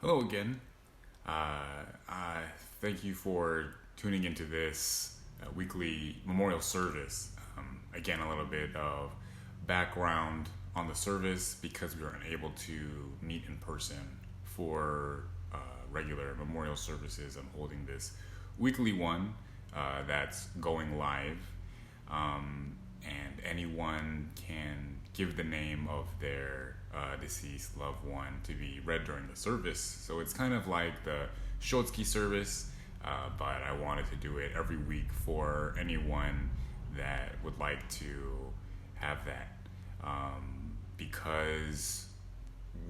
Hello again. I thank you for tuning into this weekly memorial service. Again, a little bit of background on the service because we were unable to meet in person for regular memorial services. I'm holding this weekly one that's going live, and anyone can give the name of their deceased loved one to be read during the service. So it's kind of like the Shotsuki service, but I wanted to do it every week for anyone that would like to have that, because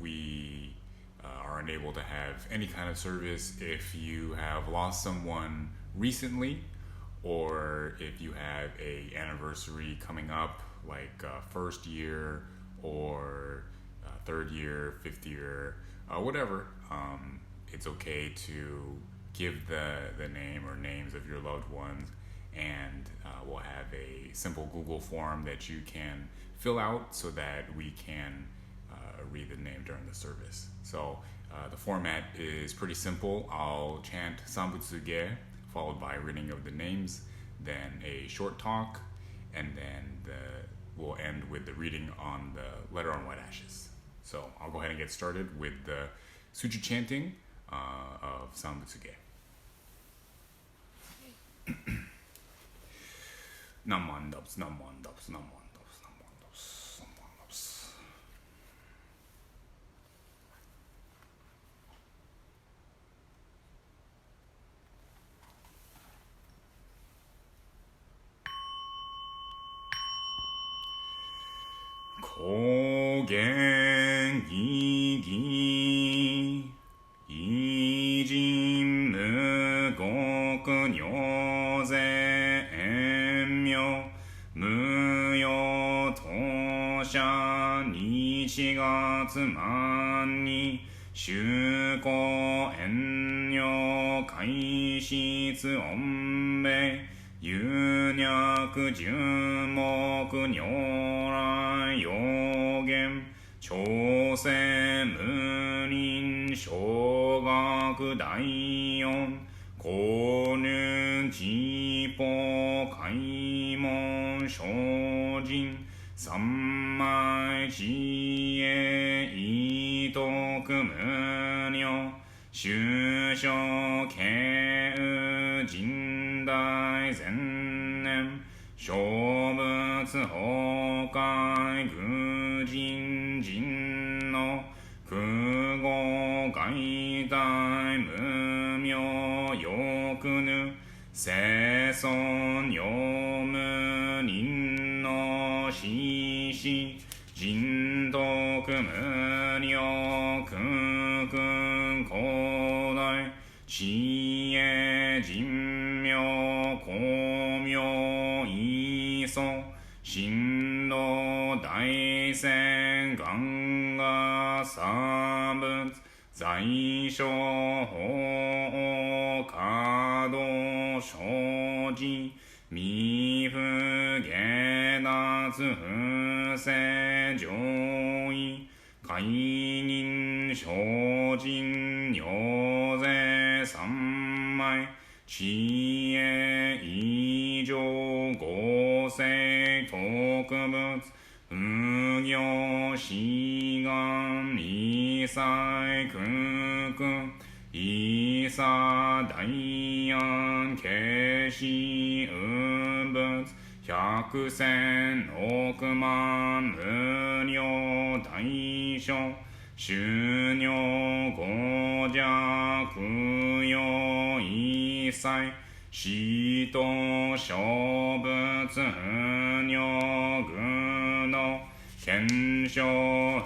we are unable to have any kind of service if you have lost someone recently, or if you have a anniversary coming up, like first year or third year, fifth year, whatever. It's okay to give the name or names of your loved ones, and we'll have a simple Google form that you can fill out so that we can read the name during the service. So the format is pretty simple. I'll chant Sambutsuge, followed by reading of the names, then a short talk, and then we'll end with the reading on the letter on white ashes. So I'll go ahead and get started with the sutra chanting of Sambutsuge. Namandabs, namandabs, namandabs, namandabs, namandabs. Kogen gigi ijin mugoku nyoze enmyo muyo tosha nishigatsu man ni shuko enyo kaishitsu onbei yunyaku junmoku nyorai yogen chosen munin shogaku daiyon konun jipo kaimon shojin sammai jie itoku munyo shusho keu jindai zennen shobutsu hokai gujin jin no kugo gaidai mumyo yokunu seson yomu nin no shishi jintoku munyo kukun kodai chie jinmyo komyo iso shindo daisen ganga sabutsu zaisho ho kado shoji mifu gedatsu fuse joi kainin shojin nyoze sammai chie ijo gosei tokubutsu ugyo shigan isai kuku isa daiyan keshi ubutsu hyakusen okuman muryo daisho shunyo gojaku yo isai shito shobutsu hunyo guno kensho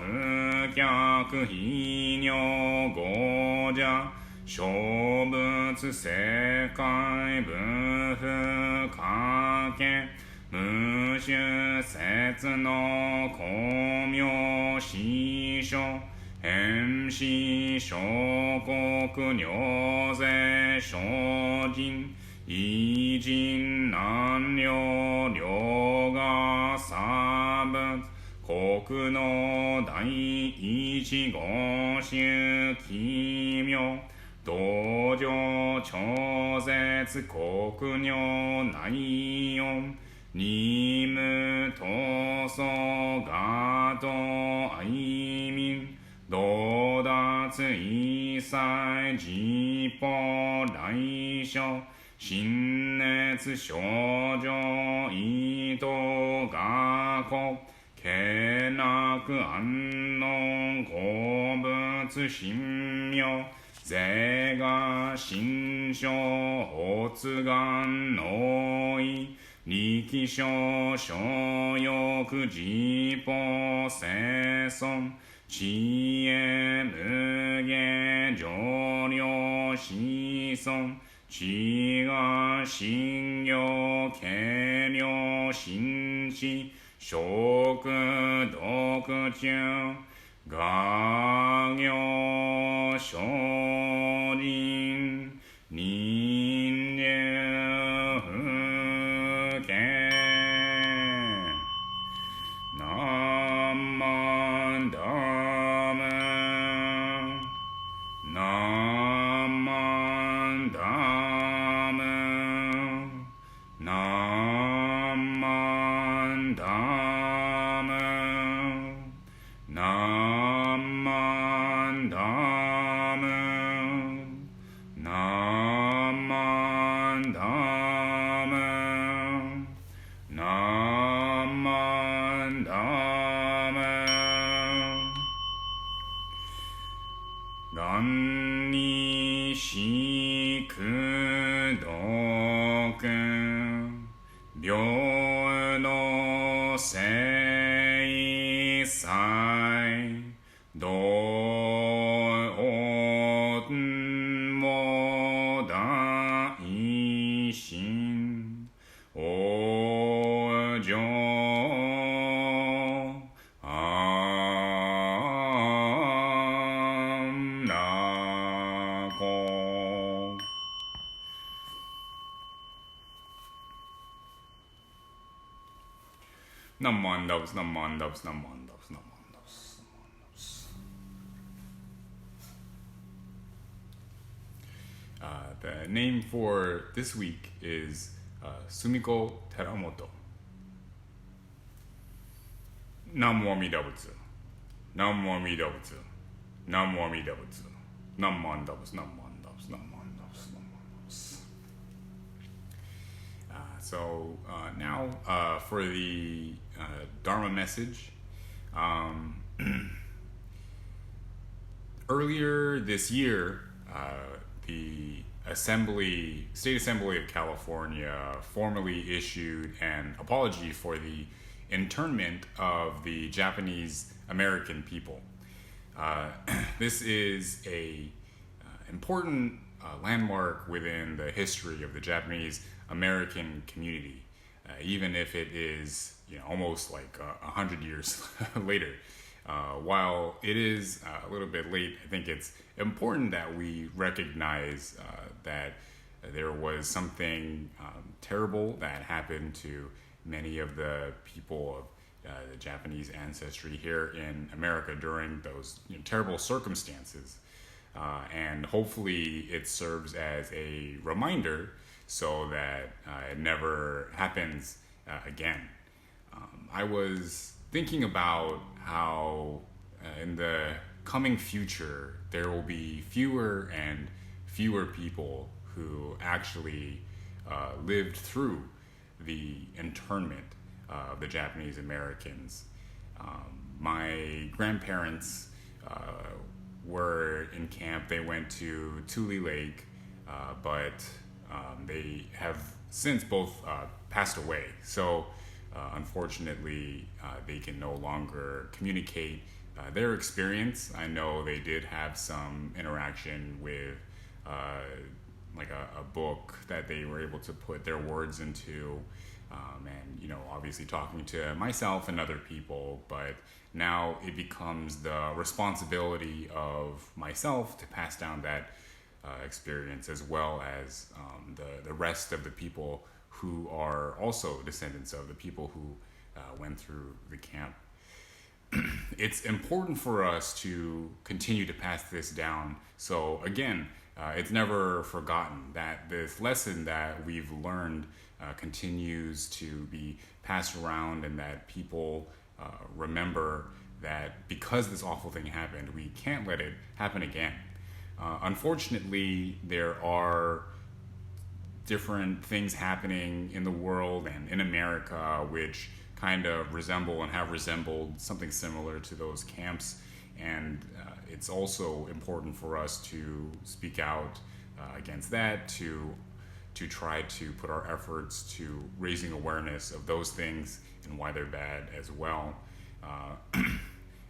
fukyaku hinyo goja shobutsu sekai bufu kake mushu setsu no komyo shisho henshi shokoku nyoze shojin ijin nanryo ryoga sabutsu koku no dai 一五種奇妙道場超絶国女内容任務闘争ガト愛民道達一切実法来所心熱症状意図学校けなく安穏好物神妙是が心象発願能意力所所欲実法生存知恵無下上量子孫知が信用軽量心知食読中学業精進人流不見何万ダム何万ダム何万ダム何万ダム何万ダム何万ダム願にしく読病の生祭道も大心往生安那公Namandavs, namandavs, namandavs, namandavs, namandavs. The name for this week is Sumiko Teramoto. Namo Amida Butsu. Namo Amida Butsu. Namo Amida Butsu. Namandavs, namandavs, namandavs, namandavs. So now for the Dharma message. Earlier this year, the State Assembly of California formally issued an apology for the internment of the Japanese American people. This is a important landmark within the history of the Japanese American community, even if it is almost like 100 years later. While it is a little bit late, I think it's important that we recognize that there was something terrible that happened to many of the people of the Japanese ancestry here in America during those terrible circumstances. And hopefully it serves as a reminder so that it never happens again. I was thinking about how in the coming future there will be fewer and fewer people who actually lived through the internment of the Japanese Americans. My grandparents were in camp. They went to Tule Lake, but they have since both passed away. So unfortunately, they can no longer communicate their experience. I know they did have some interaction with like a book that they were able to put their words into, and obviously talking to myself and other people. But now it becomes the responsibility of myself to pass down that experience, as well as the rest of the people who are also descendants of the people who went through the camp. it's important for us to continue to pass this down. So again, it's never forgotten that this lesson that we've learned continues to be passed around, and that people remember that because this awful thing happened, we can't let it happen again. Unfortunately, there are different things happening in the world and in America which kind of resemble and have resembled something similar to those camps. And it's also important for us to speak out against that, to try to put our efforts to raising awareness of those things and why they're bad as well.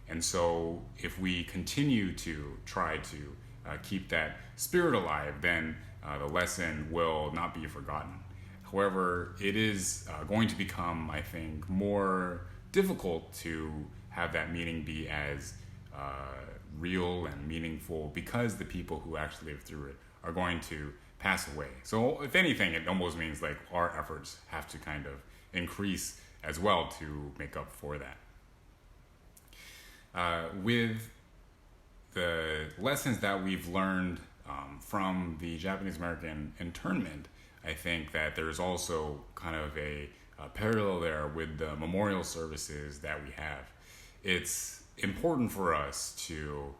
And so if we continue to try to keep that spirit alive, then the lesson will not be forgotten. However, it is going to become, I think, more difficult to have that meaning be as real and meaningful, because the people who actually live through it are going to pass away. So if anything, it almost means like our efforts have to kind of increase as well to make up for that. With the lessons that we've learned from the Japanese American internment, I think that there's also kind of a parallel there with the memorial services that we have. It's important for us to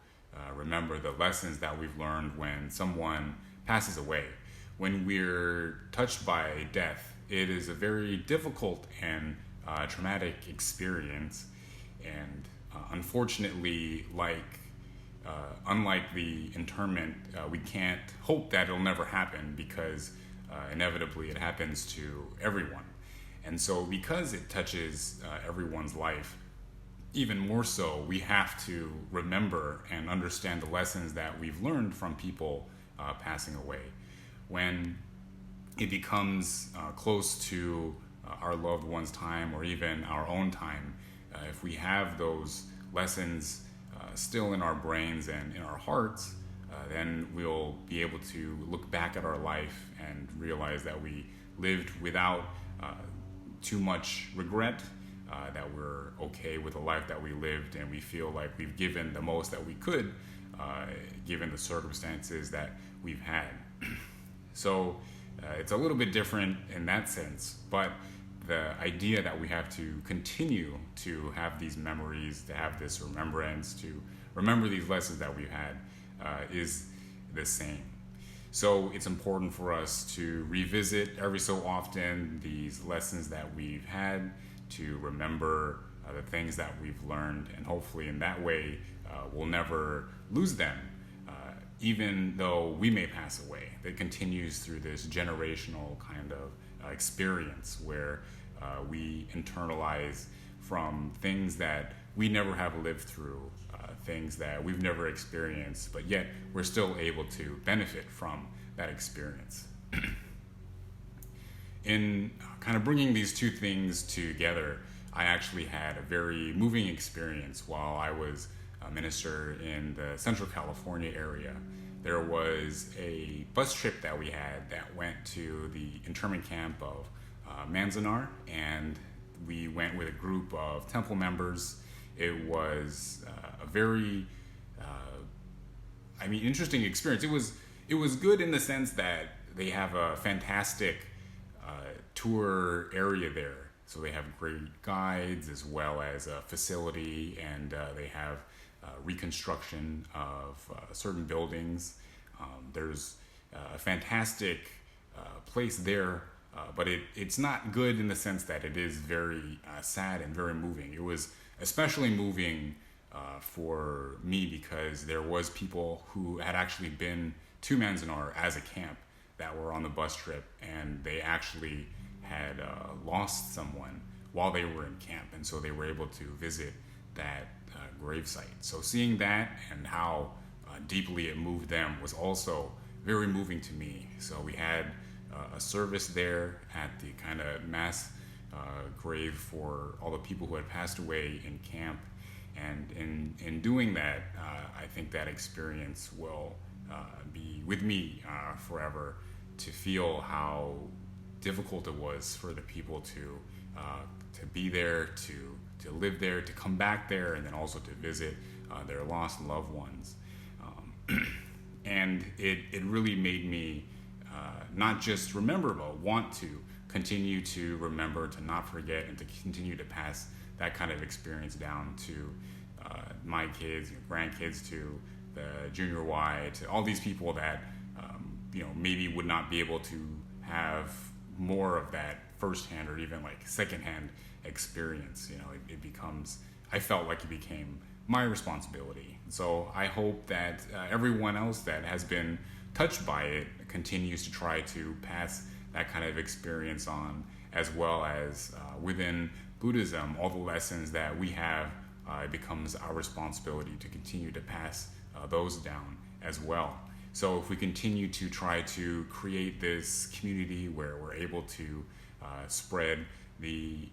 remember the lessons that we've learned when someone passes away. When we're touched by death, it is a very difficult and traumatic experience. And unfortunately, unlike the internment, we can't hope that it'll never happen, because inevitably it happens to everyone. And so because it touches everyone's life, even more so, we have to remember and understand the lessons that we've learned from people passing away. When it becomes close to our loved one's time, or even our own time, if we have those lessons still in our brains and in our hearts, then we'll be able to look back at our life and realize that we lived without too much regret, that we're okay with the life that we lived, and we feel like we've given the most that we could, given the circumstances that we've had. So it's a little bit different in that sense, but the idea that we have to continue to have these memories, to have this remembrance, to remember these lessons that we've had, is the same. So it's important for us to revisit every so often these lessons that we've had, to remember the things that we've learned, and hopefully in that way we'll never lose them, even though we may pass away. It continues through this generational kind of experience where we internalize from things that we never have lived through, things that we've never experienced, but yet we're still able to benefit from that experience. In kind of bringing these two things together, I actually had a very moving experience while I was a minister in the Central California area. There was a bus trip that we had that went to the internment camp of Manzanar, and we went with a group of temple members. It was a very, interesting experience. It was good in the sense that they have a fantastic tour area there. So they have great guides as well as a facility, and they have reconstruction of certain buildings. There's a fantastic place there, but it's not good in the sense that it is very sad and very moving. It was especially moving for me because there was people who had actually been to Manzanar as a camp that were on the bus trip, and they actually had lost someone while they were in camp, and so they were able to visit that gravesite. So seeing that and how deeply it moved them was also very moving to me. So we had a service there at the kind of mass grave for all the people who had passed away in camp, and in doing that, I think that experience will be with me forever, to feel how difficult it was for the people to be there, to live there, to come back there, and then also to visit their lost loved ones. And it really made me not just remember, but want to continue to remember, to not forget, and to continue to pass that kind of experience down to my kids, grandkids, to the junior Y, to all these people that maybe would not be able to have more of that firsthand or even like secondhand experience. It becomes, I felt like it became my responsibility. So I hope that everyone else that has been touched by it continues to try to pass that kind of experience on, as well as within Buddhism, all the lessons that we have, it becomes our responsibility to continue to pass those down as well. So if we continue to try to create this community where we're able to spread the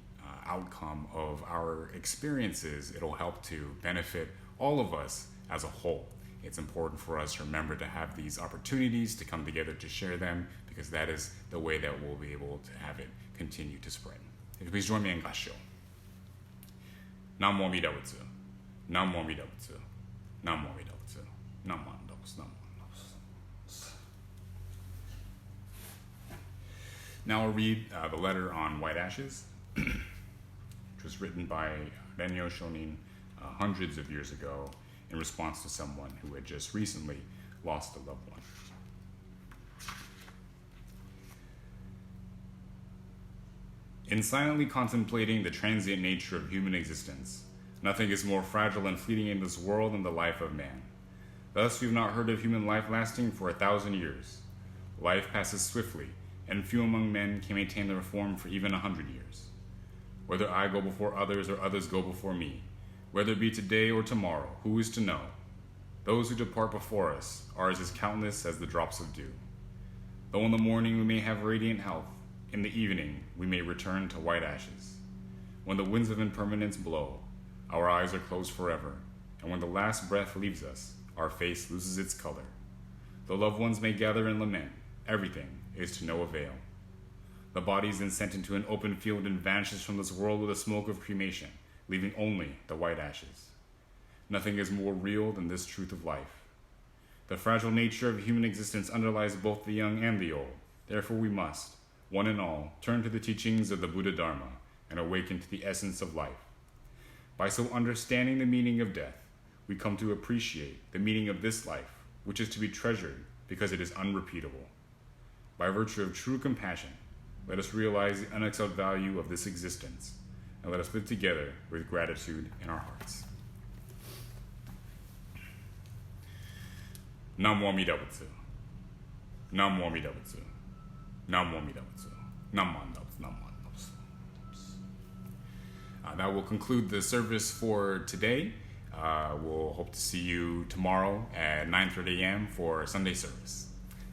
outcome of our experiences, it'll help to benefit all of us as a whole. It's important for us to remember to have these opportunities to come together to share them, because that is the way that we'll be able to have it continue to spread. If you please join me in Gassho. Namo Amida Butsu. Namo Amida Butsu. Namo Amida Butsu. Namo Amida Butsu. Namo Amida Butsu. Now I'll read the letter on white ashes, which was written by Renyo Shonin hundreds of years ago in response to someone who had just recently lost a loved one. In silently contemplating the transient nature of human existence, nothing is more fragile and fleeting in this world than the life of man. Thus, we have not heard of human life lasting for 1,000 years. Life passes swiftly, and few among men can maintain their form for even 100 years. Whether I go before others or others go before me, whether it be today or tomorrow, who is to know? Those who depart before us are as countless as the drops of dew. Though in the morning we may have radiant health, in the evening we may return to white ashes. When the winds of impermanence blow, our eyes are closed forever, and when the last breath leaves us, our face loses its color. The loved ones may gather and lament, everything is to no avail. The body is then sent into an open field and vanishes from this world with the smoke of cremation, leaving only the white ashes. Nothing is more real than this truth of life. The fragile nature of human existence underlies both the young and the old. Therefore we must, one and all, turn to the teachings of the Buddha Dharma and awaken to the essence of life. By so understanding the meaning of death, we come to appreciate the meaning of this life, which is to be treasured because it is unrepeatable. By virtue of true compassion, let us realize the unexcelled value of this existence, and let us live together with gratitude in our hearts. Namo Amida Butsu. Namo Amida Butsu. Namo Amida Butsu. Namo Amida Butsu. Namo Amida Butsu. That will conclude the service for today. We'll hope to see you tomorrow at 9:30 a.m. for Sunday service.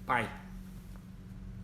Bye.